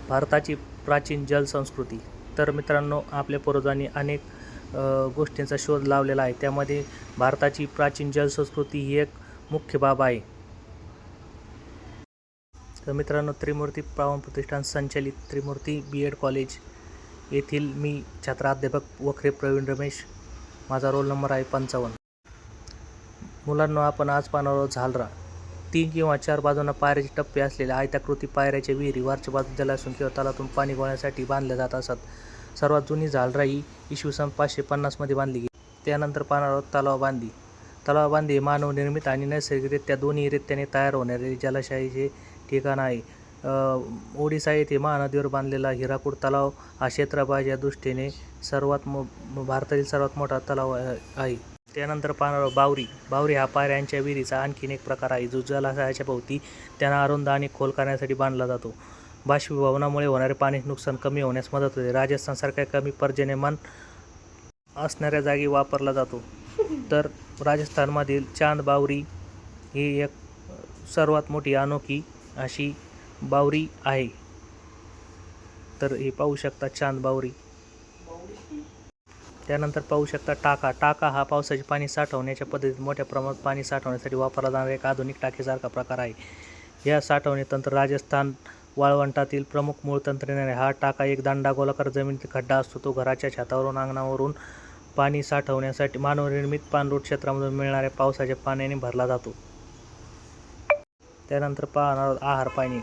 भारताची प्राचीन जलसंस्कृती. तर मित्रांनो, आपल्या पूर्वजांनी अनेक गोष्टींचा शोध लावलेला आहे. त्यामध्ये भारताची प्राचीन जलसंस्कृती ही एक मुख्य बाब आहे. तर मित्रांनो, त्रिमूर्ती पावन प्रतिष्ठान संचलित त्रिमूर्ती B.Ed कॉलेज येथील मी छात्र अध्यापक वखरे प्रवीण रमेश. माझा रोल नंबर आहे 55. मुलांनो, आपण आज पाहणार आहोत झालरा. 3 किंवा 4 बाजूंना पायऱ्याचे टप्पे असलेल्या आयताकृती पायऱ्याच्या विहिरी वरच्या बाजूस जलाशय किंवा तलावातून पाणी गोळण्यासाठी बांधल्या जात असत. सर्वात जुनी झालरा ही इसवी 550 मध्ये बांधली गेली. त्यानंतर पाहणार आहोत तलावबांधी. तलावबांधी हे मानवनिर्मित आणि नैसर्गिकरित्या दोन्ही रीतीने तयार होणारे जलाशयाचे ठिकाण आहे. ओडिशा येथे महानदीवर बांधलेला हिराकूड तलाव हा क्षेत्रफळाच्या दृष्टीने भारतातील सर्वात मोठा तलाव आहे. त्यानंतर पाहणार आहोत बावरी. बावरी हा पायऱ्यांच्या विहिरीचा आणखीन एक प्रकार आहे, जो जलाशयाच्या भोवती त्यांना अरुंद आणि खोल करण्यासाठी बांधला जातो. बाष्पीभवनामुळे होणारे पाण्याचे नुकसान कमी होण्यास मदत होते. राजस्थानसारख्या कमी पर्जन्यमान असणाऱ्या जागी वापरला जातो. तर राजस्थानमधील चांद बावरी ही एक सर्वात मोठी अनोखी अशी बावरी आहे. तर हे पाहू शकता चांद बावरी. त्यानंतर पाहू शकता टाका. टाका हा पावसाचे पाणी साठवण्याच्या पद्धतीत मोठ्या प्रमाणात पाणी साठवण्यासाठी वापरला जाणारा एक आधुनिक टाकीसारखा प्रकार आहे. या साठवणे तंत्र राजस्थान वाळवंटातील प्रमुख मूळ तंत्रज्ञान आहे. हा टाका एक दंडागोलाकार जमिनीत खड्डा असतो. तो घराच्या छतावरून अंगणावरून पाणी साठवण्यासाठी मानवनिर्मित पाणलोट क्षेत्रामधून मिळणाऱ्या पावसाच्या पाण्याने भरला जातो. त्यानंतर पाहणार आहार पाणी.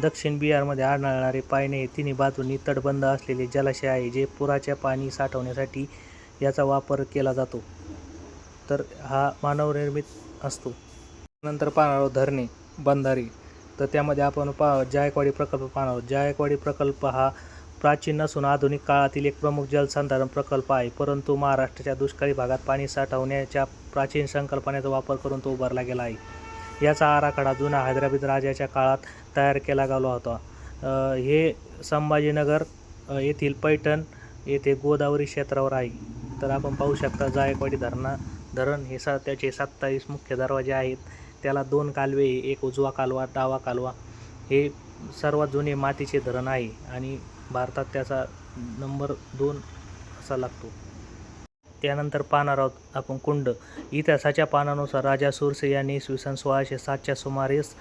दक्षिण बिहारमध्ये आढळणारे पाणी हे तिन्ही बाजूंनी तटबंद असलेले जलाशय आहे, जे पुराचे पाणी साठवण्यासाठी याचा वापर केला जातो. तर हा मानवनिर्मित असतो. नंतर पाहणार आहोत धरणे, बंधारे. तर त्यामध्ये आपण जायकवाडी प्रकल्प पाहणार आहोत. जायकवाडी प्रकल्प हा प्राचीन नसून आधुनिक काळातील एक प्रमुख जलसंधारण प्रकल्प आहे, परंतु महाराष्ट्राच्या दुष्काळी भागात पाणी साठवण्याच्या प्राचीन संकल्पनेचा वापर करून तो उभारला गेला आहे. याचा आराखडा जुन्या हैदराबाद राजाच्या काळात तयार केला गेला होता. हे संभाजीनगर येथील पैठण येथे गोदावरी क्षेत्रावर आहे. तर आपण पाहू शकता जायकवाडी धरण हे त्याचे 27 मुख्य दरवाजे आहेत. त्याला 2 कालवे, एक उजवा कालवा, डावा कालवा. हे सर्वात जुने मातीचे धरण आहे आणि भारतात त्याचा नंबर 2 असा लागतो. त्यानंतर पाहणार आहोत आपण कुंड. इतिहासाच्या पानानुसार राजा सुरसेन यांनी इसवी 1607च्या सुमारेस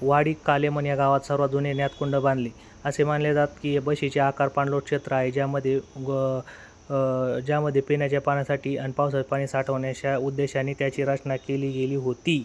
वाडी कालेमन या गावात सर्वात जुने न्यातकुंड बांधले. असे मानले जाते की हे बशीचे आकार पाणलोट क्षेत्र आहे, ज्यामध्ये पिण्याच्या पाण्यासाठी आणि पावसाचे पाणी साठवण्याच्या उद्देशाने त्याची रचना केली गेली होती.